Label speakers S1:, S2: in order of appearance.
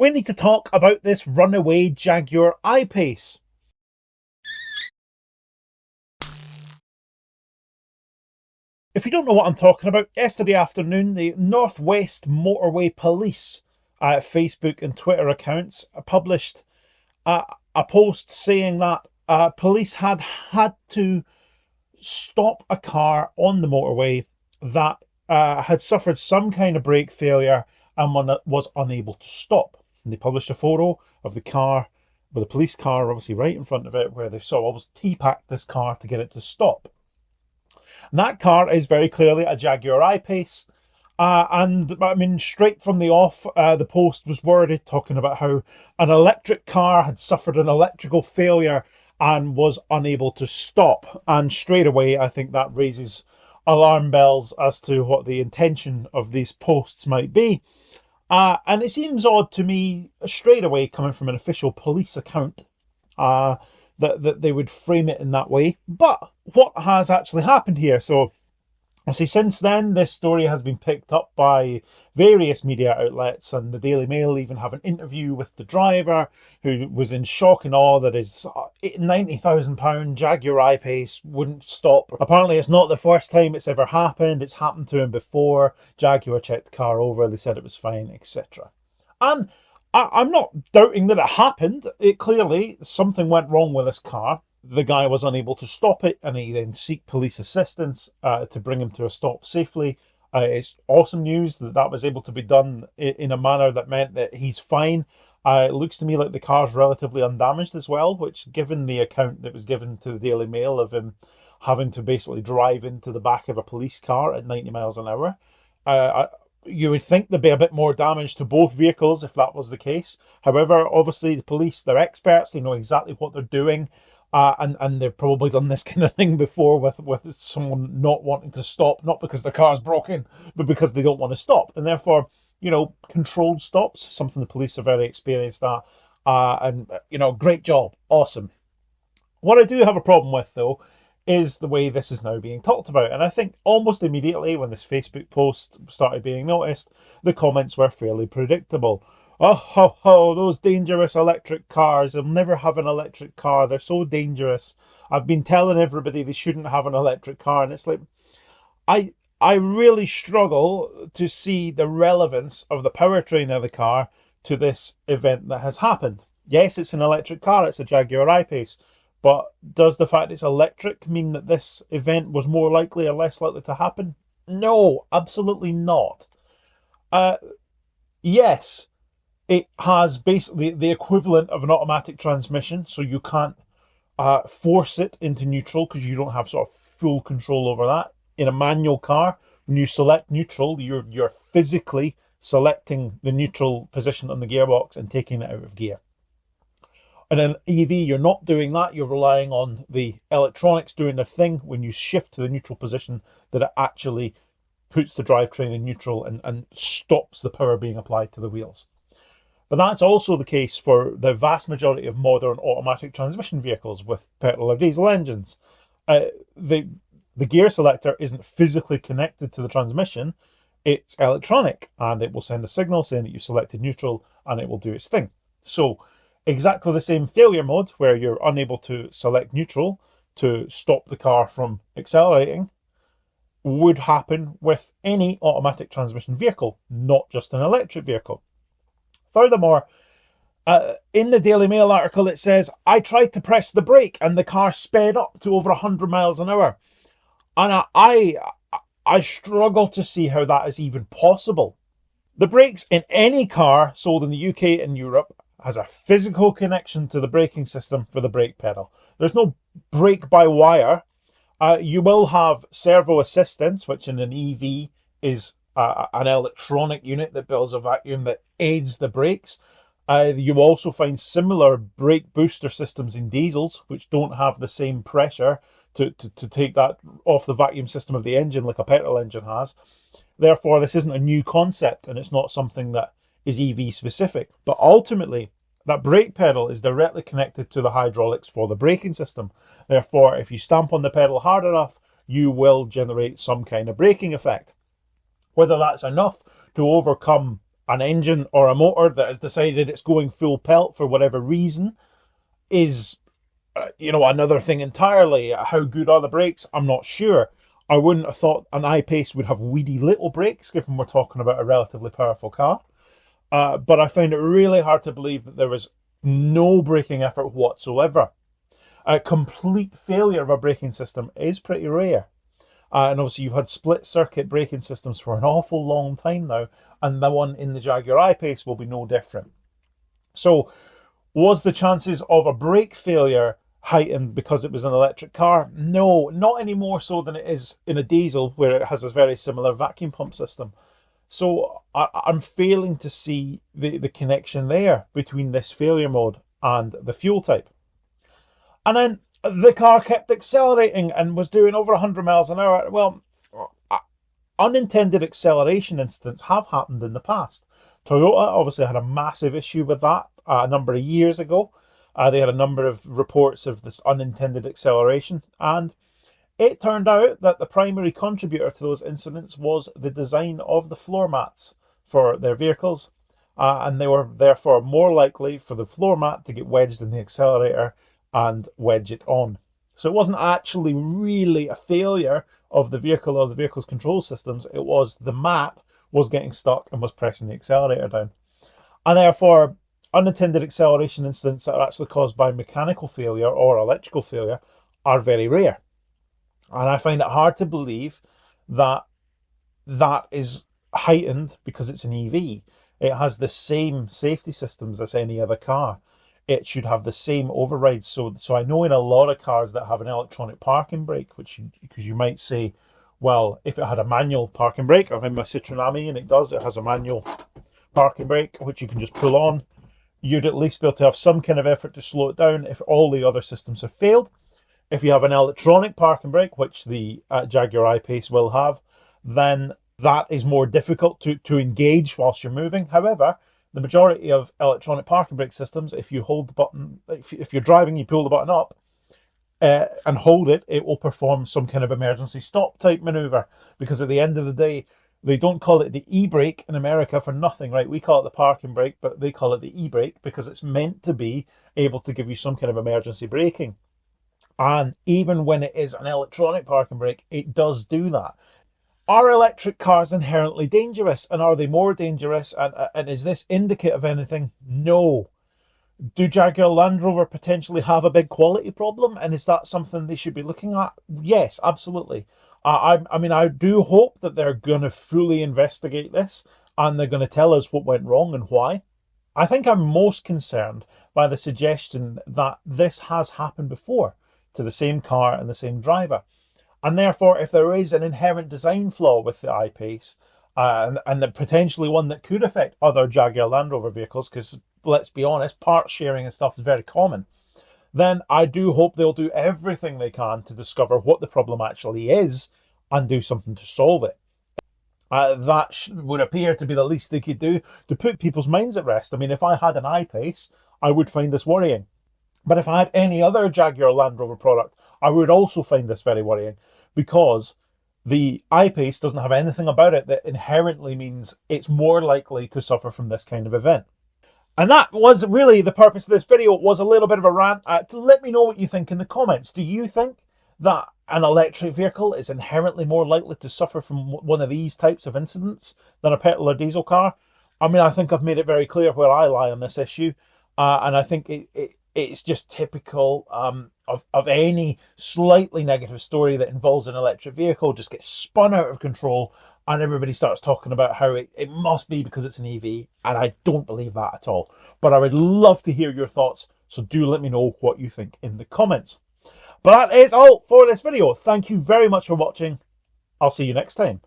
S1: We need to talk about this Runaway Jaguar I-Pace. If you don't know what I'm talking about, yesterday afternoon, the Northwest Motorway Police Facebook and Twitter accounts published a post saying that police had to stop a car on the motorway that had suffered some kind of brake failure and was unable to stop. And they published a photo of the car with a police car obviously right in front of it, where they saw almost T-packed this car to get it to stop. And that car is very clearly a Jaguar I-Pace. And I mean, straight from the off, the post was worded talking about how an electric car had suffered an electrical failure and was unable to stop. And straight away, I think that raises alarm bells as to what the intention of these posts might be. And it seems odd to me, straight away, coming from an official police account, that they would frame it in that way. But what has actually happened here? So, see, since then, this story has been picked up by various media outlets, and the Daily Mail even have an interview with the driver, who was in shock and awe that his £90,000 Jaguar I-Pace wouldn't stop. Apparently, it's not the first time it's ever happened. It's happened to him before. Jaguar checked the car over, they said it was fine, etc. And I'm not doubting that it happened. It clearly, something went wrong with this car. The guy was unable to stop it, and he then sought police assistance to bring him to a stop safely. It's awesome news that that was able to be done in a manner that meant that he's fine. It looks to me like the car's relatively undamaged as well, which, given the account that was given to the Daily Mail of him having to basically drive into the back of a police car at 90 miles an hour, you would think there'd be a bit more damage to both vehicles if that was the case. However, obviously the police, they're experts, they know exactly what they're doing. And they've probably done this kind of thing before with someone not wanting to stop, not because the car's broken, but because they don't want to stop. And therefore, controlled stops, something the police are very experienced at. And great job. Awesome. What I do have a problem with, though, is the way this is now being talked about. And I think almost immediately when this Facebook post started being noticed, the comments were fairly predictable. Oh, ho, ho, those dangerous electric cars. They'll never have an electric car. They're so dangerous. I've been telling everybody they shouldn't have an electric car. And it's like, I really struggle to see the relevance of the powertrain of the car to this event that has happened. Yes, it's an electric car. It's a Jaguar I-Pace. But does the fact it's electric mean that this event was more likely or less likely to happen? No, absolutely not. Yes, it has basically the equivalent of an automatic transmission, so you can't force it into neutral because you don't have sort of full control over that. In a manual car, when you select neutral, you're physically selecting the neutral position on the gearbox and taking it out of gear. In an EV, you're not doing that. You're relying on the electronics doing their thing. When you shift to the neutral position, that it actually puts the drivetrain in neutral and stops the power being applied to the wheels. But that's also the case for the vast majority of modern automatic transmission vehicles with petrol or diesel engines. The gear selector isn't physically connected to the transmission. It's electronic, and it will send a signal saying that you've selected neutral, and it will do its thing. So exactly the same failure mode where you're unable to select neutral to stop the car from accelerating would happen with any automatic transmission vehicle, not just an electric vehicle. Furthermore, in the Daily Mail article, it says, I tried to press the brake and the car sped up to over 100 miles an hour. And I struggle to see how that is even possible. The brakes in any car sold in the UK and Europe has a physical connection to the braking system for the brake pedal. There's no brake by wire. You will have servo assistance, which in an EV is an electronic unit that builds a vacuum that aids the brakes. You also find similar brake booster systems in diesels, which don't have the same pressure to take that off the vacuum system of the engine like a petrol engine has. Therefore, this isn't a new concept, and it's not something that is EV specific. But ultimately, that brake pedal is directly connected to the hydraulics for the braking system. Therefore, if you stamp on the pedal hard enough, you will generate some kind of braking effect. Whether that's enough to overcome an engine or a motor that has decided it's going full pelt for whatever reason is, another thing entirely. How good are the brakes? I'm not sure. I wouldn't have thought an I-Pace would have weedy little brakes, given we're talking about a relatively powerful car. But I find it really hard to believe that there was no braking effort whatsoever. A complete failure of a braking system is pretty rare. And obviously, you've had split circuit braking systems for an awful long time now, and the one in the Jaguar I-Pace will be no different. So, was the chances of a brake failure heightened because it was an electric car? No, not any more so than it is in a diesel, where it has a very similar vacuum pump system. So I'm failing to see the connection there between this failure mode and the fuel type. And then the car kept accelerating and was doing over 100 miles an hour. Well, unintended acceleration incidents have happened in the past. Toyota obviously had a massive issue with that a number of years ago. They had a number of reports of this unintended acceleration, and it turned out that the primary contributor to those incidents was the design of the floor mats for their vehicles, and they were therefore more likely for the floor mat to get wedged in the accelerator and wedge it on. So it wasn't actually really a failure of the vehicle or the vehicle's control systems. It was the mat was getting stuck and was pressing the accelerator down. And therefore, unintended acceleration incidents that are actually caused by mechanical failure or electrical failure are very rare. And I find it hard to believe that that is heightened because it's an EV. It has the same safety systems as any other car. It should have the same overrides. So I know in a lot of cars that have an electronic parking brake, because you might say, well, if it had a manual parking brake, I'm in my Citroen Ami and it has a manual parking brake, which you can just pull on, you'd at least be able to have some kind of effort to slow it down if all the other systems have failed. If you have an electronic parking brake, which the Jaguar I-Pace will have, then that is more difficult to engage whilst you're moving. However, the majority of electronic parking brake systems, if you hold the button, if you're driving, you pull the button up and hold it, it will perform some kind of emergency stop type maneuver. Because at the end of the day, they don't call it the e-brake in America for nothing, right? We call it the parking brake, but they call it the e-brake because it's meant to be able to give you some kind of emergency braking. And even when it is an electronic parking brake, it does do that. Are electric cars inherently dangerous? And are they more dangerous? And is this indicative of anything? No. Do Jaguar Land Rover potentially have a big quality problem? And is that something they should be looking at? Yes, absolutely. I mean, I do hope that they're going to fully investigate this and they're going to tell us what went wrong and why. I think I'm most concerned by the suggestion that this has happened before to the same car and the same driver. And therefore, if there is an inherent design flaw with the I-Pace, and potentially one that could affect other Jaguar Land Rover vehicles, because let's be honest, part sharing and stuff is very common, then I do hope they'll do everything they can to discover what the problem actually is and do something to solve it. That would appear to be the least they could do to put people's minds at rest. I mean, if I had an I-Pace, I would find this worrying. But if I had any other Jaguar Land Rover product, I would also find this very worrying, because the I-Pace doesn't have anything about it that inherently means it's more likely to suffer from this kind of event. And that was really the purpose of this video. It was a little bit of a rant. To let me know what you think in the comments. Do you think that an electric vehicle is inherently more likely to suffer from one of these types of incidents than a petrol or diesel car? I mean, I think I've made it very clear where I lie on this issue. And I think it's just typical of any slightly negative story that involves an electric vehicle just gets spun out of control and everybody starts talking about how it must be because it's an EV. And I don't believe that at all. But I would love to hear your thoughts. So do let me know what you think in the comments. But that is all for this video. Thank you very much for watching. I'll see you next time.